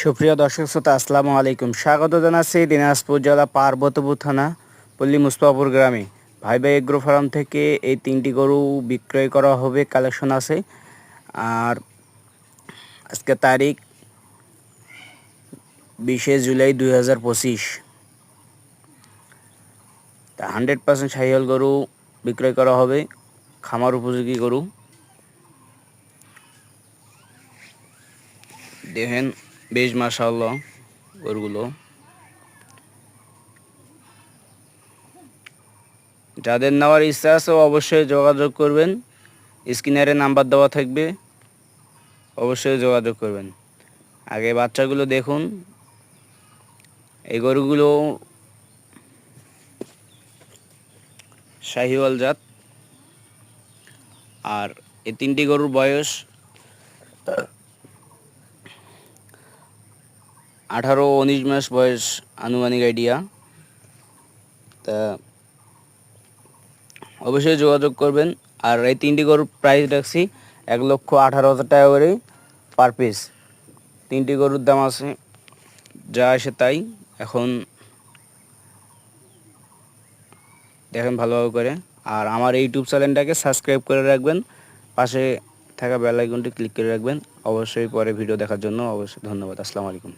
সুপ্রিয় দর্শক শ্রোতা আসসালামু আলাইকুম, স্বাগত জানাচ্ছি দিনাজপুর জেলা পার্বতীপুর থানা পল্লী মুস্তাফাপুর গ্রামে। ভাই ভাই এগ্রো ফার্ম থেকে এই 3টি গরু বিক্রয় করা হবে, কালেকশন আছে। আর আজকে তারিখ 20শে জুলাই 2025। 100% শাহিওয়াল গরু বিক্রয় করা হবে, খামার উপযোগী গরু। দেখেন বেশ মাশাআল্লাহ গরুগুলো। যাদের নেওয়ার ইচ্ছা আছে অবশ্যই যোগাযোগ করবেন, স্ক্রিনারে নাম্বার দেওয়া থাকবে, অবশ্যই যোগাযোগ করবেন। আগে বাচ্চাগুলো দেখুন। এই গরুগুলো শাহিওয়াল জাত। আর এই 3টি গরুর বয়স 18-19 মাস বয়স আনুমানিক আইডিয়া। তা অবশ্যই যোগাযোগ করবেন। আর এই 3টি গরুর প্রাইস রাখছি 1,18,000 টাকা করে পার পিস। 3টি গরুর দাম আছে যা আসে তাই। এখন দেখেন ভালোভাবে করে। আর আমার ইউটিউব চ্যানেলটাকে সাবস্ক্রাইব করে রাখবেন, পাশে থাকা বেল আইকনটি ক্লিক করে রাখবেন অবশ্যই। পরে ভিডিও দেখার জন্য অবশ্যই ধন্যবাদ। আসসালামু আলাইকুম।